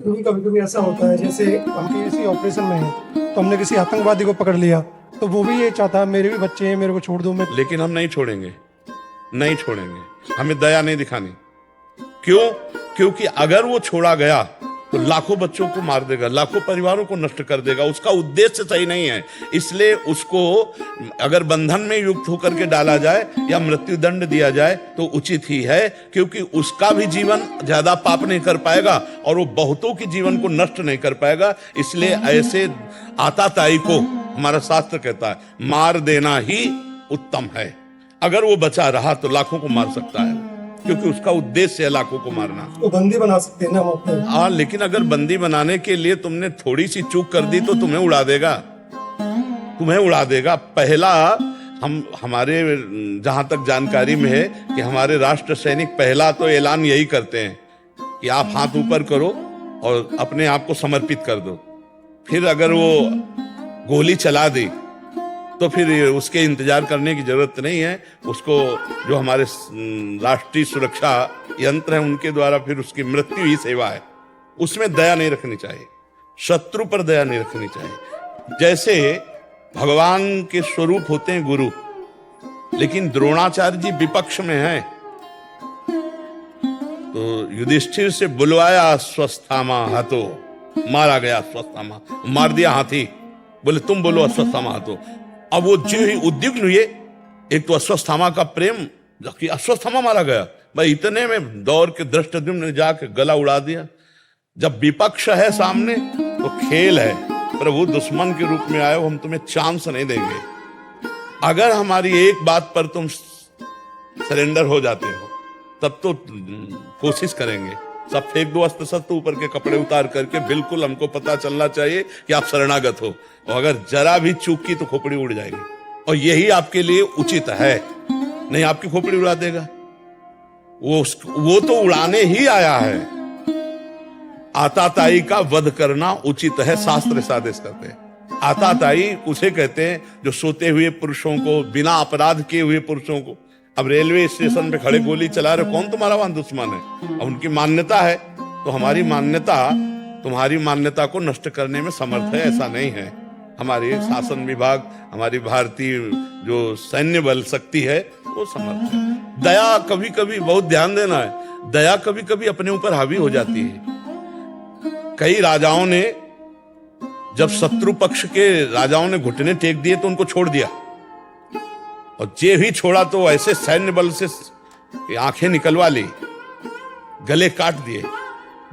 कभी कभी ऐसा होता है, जैसे हम किसी ऑपरेशन में हैं तो हमने किसी आतंकवादी को पकड़ लिया, तो वो भी ये चाहता है मेरे भी बच्चे हैं, मेरे को छोड़ दो। मैं लेकिन हम नहीं छोड़ेंगे, नहीं छोड़ेंगे, हमें दया नहीं दिखानी। क्यों? क्योंकि अगर वो छोड़ा गया तो लाखों बच्चों को मार देगा, लाखों परिवारों को नष्ट कर देगा। उसका उद्देश्य सही नहीं है। इसलिए उसको अगर बंधन में युक्त होकर के डाला जाए या मृत्यु दंड दिया जाए तो उचित ही है, क्योंकि उसका भी जीवन ज्यादा पाप नहीं कर पाएगा और वो बहुतों के जीवन को नष्ट नहीं कर पाएगा। इसलिए ऐसे आताताई को हमारा शास्त्र कहता है मार देना ही उत्तम है। अगर वो बचा रहा तो लाखों को मार सकता है, क्योंकि उसका उद्देश्य है लाखों को मारना। वो बंदी बना सकते हैं ना वहाँ पे। हाँ, लेकिन अगर बंदी बनाने के लिए तुमने थोड़ी सी चूक कर दी तो तुम्हें उड़ा देगा, तुम्हें उड़ा देगा। पहला हमारे जहां तक जानकारी में है कि हमारे राष्ट्र सैनिक पहला तो ऐलान यही करते हैं कि आप हाथ ऊपर करो और अपने आप को समर्पित कर दो। फिर अगर वो गोली चला दी तो फिर उसके इंतजार करने की जरूरत नहीं है। उसको जो हमारे राष्ट्रीय सुरक्षा यंत्र है उनके द्वारा फिर उसकी मृत्यु ही सेवा है। उसमें दया नहीं रखनी चाहिए, शत्रु पर दया नहीं रखनी चाहिए। जैसे भगवान के स्वरूप होते हैं गुरु, लेकिन द्रोणाचार्य जी विपक्ष में हैं, तो युधिष्ठिर से बुलवाया अश्वत्थामा हतो, मारा गया अश्वत्थामा, मार दिया हाथी। बोले तुम बोलो अश्वत्थामा हतो। अब वो जो ही उद्विग्न हुए, एक तो अश्वत्थामा का प्रेम कि अश्वत्थामा मारा गया, भाई इतने में दौड़ के धृष्टद्युम्न ने जाके गला उड़ा दिया। जब विपक्ष है सामने तो खेल है, प्रभु दुश्मन के रूप में आए हो, हम तुम्हें चांस नहीं देंगे। अगर हमारी एक बात पर तुम सरेंडर हो जाते हो तब तो कोशिश करेंगे, सब फेंक दो अस्त्र शस्त्र, ऊपर के कपड़े उतार करके। बिल्कुल हमको पता चलना चाहिए कि आप शरणागत हो, और अगर जरा भी चूक की तो खोपड़ी उड़ जाएगी, और यही आपके लिए उचित है। नहीं आपकी खोपड़ी उड़ा देगा, वो तो उड़ाने ही आया है। आताताई का वध करना उचित है, शास्त्र ऐसा आदेश करते हैं। आताताई उसे कहते हैं जो सोते हुए पुरुषों को, बिना अपराध किए हुए पुरुषों को, अब रेलवे स्टेशन पे खड़े गोली चला रहे, कौन तुम्हारा वहां दुश्मन है? अब उनकी मान्यता है, तो हमारी मान्यता तुम्हारी मान्यता को नष्ट करने में समर्थ है, ऐसा नहीं है। हमारी शासन विभाग, हमारी भारतीय जो सैन्य बल शक्ति है वो समर्थ है। दया कभी कभी, बहुत ध्यान देना है, दया कभी कभी अपने ऊपर हावी हो जाती है। कई राजाओं ने, जब शत्रु पक्ष के राजाओं ने घुटने टेक दिए तो उनको छोड़ दिया, और जे भी छोड़ा तो ऐसे सैन्य बल से आंखें निकलवा ली, गले काट दिए,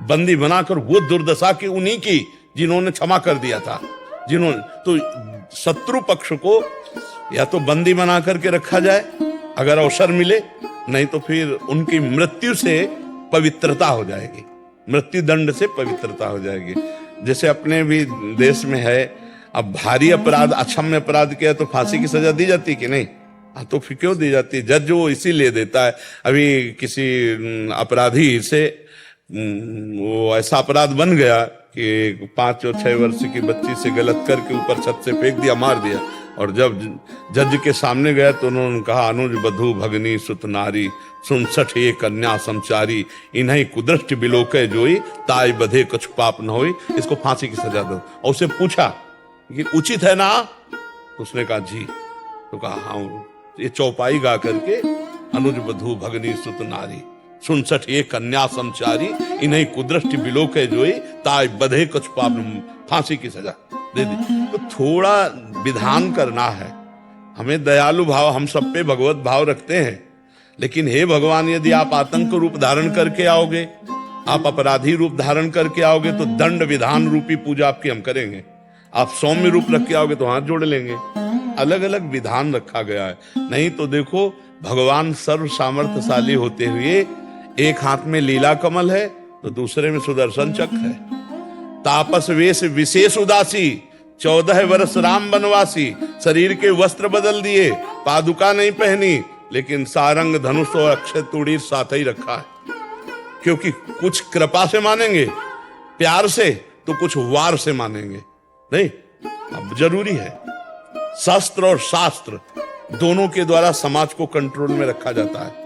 बंदी बनाकर। वो दुर्दशा की उन्हीं की जिन्होंने क्षमा कर दिया था, जिन्होंने। तो शत्रु पक्ष को या तो बंदी बना करके रखा जाए अगर अवसर मिले, नहीं तो फिर उनकी मृत्यु से पवित्रता हो जाएगी, मृत्यु दंड से पवित्रता हो जाएगी। जैसे अपने भी देश में है, अब भारी अपराध, अक्षम्य अपराध किया तो फांसी की सजा दी जाती कि नहीं? तो फिर क्यों दी जाती? जज वो इसीलिए देता है। अभी किसी अपराधी से वो ऐसा अपराध बन गया कि 5 और 6 वर्ष की बच्ची से गलत करके ऊपर छत से फेंक दिया, मार दिया। और जब जज के सामने गया तो उन्होंने कहा, अनुज बधू भगनी सुत नारी, 67 ये कन्या समचारी, इन्हीं कुदृष्टि बिलोके जोई, ताई बधे कुछ पाप न होई, इसको फांसी की सजा दो। और उसे पूछा कि उचित है ना? तो उसने कहा जी। तो कहा हाँ, ये चौपाई गा करके, अनुज बधू भगनी सुत नारी, 67 ये कन्या समचारी, इन्हीं कुदृष्टि बिलोके जोई, ताई बधे कुछ पाप, फांसी की सजा दे दी। तो थोड़ा विधान करना है हमें। दयालु भाव, हम सब पे भगवत भाव रखते हैं, लेकिन हे भगवान, यदि आप आतंक रूप धारण करके आओगे, आप अपराधी रूप धारण करके आओगे, तो दंड विधान रूपी पूजा आपकी हम करेंगे। आप सौम्य रूप रख के आओगे तो हाथ जोड़ लेंगे। अलग अलग विधान रखा गया है। नहीं तो देखो, भगवान सर्व सामर्थ्यशाली होते हुए एक हाथ में लीला कमल है तो दूसरे में सुदर्शन चक्र है। तापस वेश विशेष उदासी, 14 वर्ष राम वनवासी, शरीर के वस्त्र बदल दिए, पादुका नहीं पहनी, लेकिन सारंग धनुष और अक्षय तूणीर साथ ही रखा है। क्योंकि कुछ कृपा से मानेंगे, प्यार से, तो कुछ वार से मानेंगे। नहीं, अब जरूरी है। शस्त्र और शास्त्र दोनों के द्वारा समाज को कंट्रोल में रखा जाता है।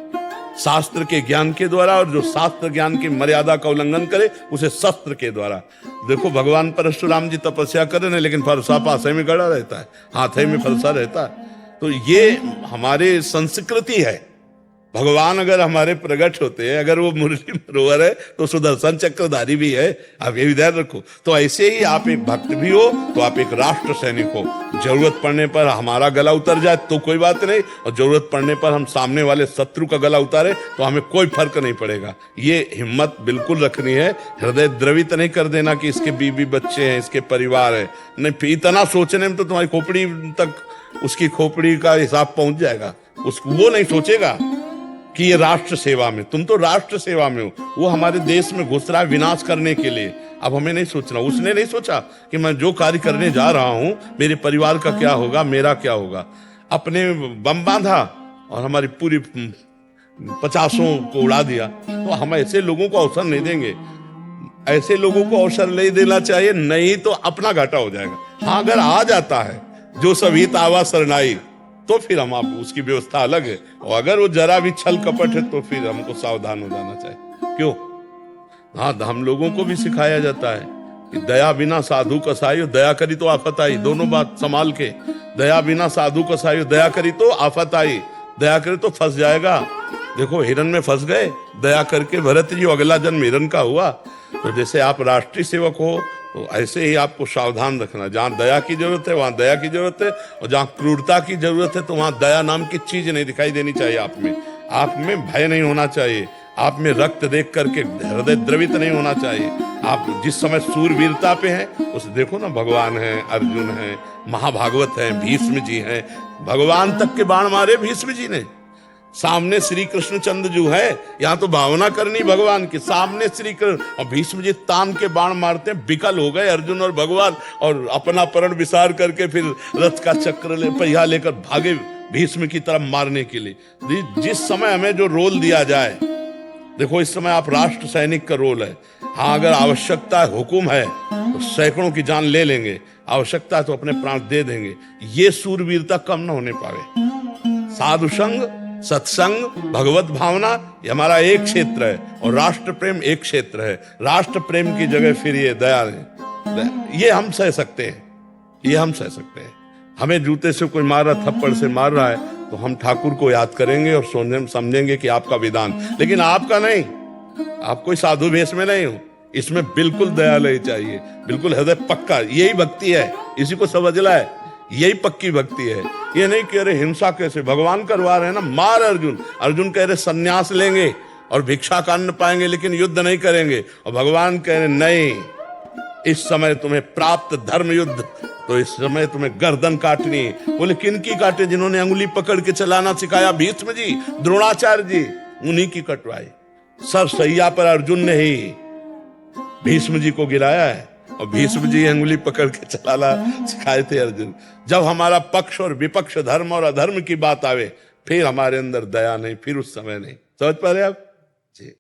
शास्त्र के ज्ञान के द्वारा, और जो शास्त्र ज्ञान की मर्यादा का उल्लंघन करे उसे शस्त्र के द्वारा। देखो भगवान परशुराम जी तपस्या कर रहे हैं, लेकिन फरसा पासे में गड़ा रहता है, हाथे में फरसा रहता है। तो ये हमारे संस्कृति है। भगवान अगर हमारे प्रकट होते हैं, अगर वो मुरली मनोहर है तो सुदर्शन चक्रधारी भी है, आप ये भी ध्यान रखो। तो ऐसे ही आप एक भक्त भी हो तो आप एक राष्ट्र सैनिक हो। जरूरत पड़ने पर हमारा गला उतर जाए तो कोई बात नहीं, और जरूरत पड़ने पर हम सामने वाले शत्रु का गला उतारे तो हमें कोई फर्क नहीं पड़ेगा। ये हिम्मत बिल्कुल रखनी है। हृदय द्रवित नहीं कर देना कि इसके बीवी बच्चे हैं, इसके परिवार है, नहीं। इतना सोचने में तो तुम्हारी खोपड़ी तक, उसकी खोपड़ी का हिसाब पहुंच जाएगा। वो नहीं सोचेगा कि ये राष्ट्र सेवा में, तुम तो राष्ट्र सेवा में हो। वो हमारे देश में घुस रहा है विनाश करने के लिए। अब हमें नहीं सोचना। उसने नहीं सोचा कि मैं जो कार्य करने जा रहा हूं मेरे परिवार का क्या होगा, मेरा क्या होगा। अपने बम बांधा और हमारी पूरी 50 को उड़ा दिया। तो हम ऐसे लोगों को अवसर नहीं देंगे। ऐसे लोगों को अवसर नहीं देना चाहिए, नहीं तो अपना घाटा हो जाएगा। हाँ, अगर आ जाता है जो सभी तावा सरनाई, तो फिर हम आप उसकी व्यवस्था अलग है। और अगर वो जरा भी छल कपट है तो फिर हमको सावधान हो जाना चाहिए। क्यों? हाँ, हम लोगों को भी सिखाया जाता है कि दया बिना साधु कसाई, दया करी तो आफत आई। दोनों बात संभाल के। दया बिना साधु कसाई, दया करी तो आफत आई, दया करे तो फंस जाएगा। देखो हिरन में फंस गए, दया करके भरत जी अगला जन्म हिरन का हुआ। तो जैसे आप राष्ट्रीय सेवक हो तो ऐसे ही आपको सावधान रखना। जहां दया की जरूरत है वहां दया की जरूरत है, और जहां क्रूरता की जरूरत है तो वहां दया नाम की चीज नहीं दिखाई देनी चाहिए आप में। आप में भय नहीं होना चाहिए, आप में रक्त देख करके हृदय द्रवित नहीं होना चाहिए। आप जिस समय सूरवीरता पे हैं उस देखो ना, भगवान है, अर्जुन है, महाभागवत है, भीष्म जी हैं। भगवान तक के बाण मारे भीष्म जी ने। सामने श्री कृष्ण चंद्र जो है, यहाँ तो भावना करनी भगवान की, सामने श्री कृष्ण, और भीष्म जी तान के बाण मारते हैं। विकल हो गए अर्जुन और भगवान, और अपना परण विसार करके फिर रथ का चक्र पहिया लेकर भागे भीष्म की तरफ मारने के लिए। जिस समय हमें जो रोल दिया जाए, देखो इस समय आप राष्ट्र सैनिक का रोल है। हाँ, अगर आवश्यकता हुकुम है तो सैकड़ों की जान ले लेंगे, आवश्यकता है तो अपने प्राण दे देंगे। ये सूरवीरता कम न होने पावे। साधु संग, सत्संग, भगवत भावना, ये हमारा एक क्षेत्र है, और राष्ट्र प्रेम एक क्षेत्र है। राष्ट्र प्रेम की जगह फिर ये दया है, ये हम सह सकते हैं, ये हम सह सकते हैं। हमें जूते से कोई मार रहा, थप्पड़ से मार रहा है तो हम ठाकुर को याद करेंगे और समझेंगे कि आपका विधान, लेकिन आपका नहीं। आप कोई साधु भेष में नहीं हो। इसमें बिल्कुल दया नहीं चाहिए, बिल्कुल हृदय पक्का। यही भक्ति है, इसी को समझना है। यही पक्की भक्ति है। ये नहीं कह रहे हिंसा कैसे, भगवान करवा रहे हैं ना, मार अर्जुन। अर्जुन कह रहे सन्यास लेंगे और भिक्षा का अन्न पाएंगे लेकिन युद्ध नहीं करेंगे, और भगवान कह रहे नहीं, इस समय तुम्हें प्राप्त धर्म युद्ध, तो इस समय तुम्हें गर्दन काटनी है। बोले किन की काटे? जिन्होंने अंगुली पकड़ के चलाना सिखाया, भीष्म जी, द्रोणाचार्य जी, उन्हीं की कटवाई। सर सैया पर अर्जुन ने ही भीष्म जी को गिराया है, और भीष्म जी अंगुली पकड़ के चलाना सिखाए थे अर्जुन। जब हमारा पक्ष और विपक्ष, धर्म और अधर्म की बात आवे, फिर हमारे अंदर दया नहीं, फिर उस समय नहीं। समझ पा रहे आप जी?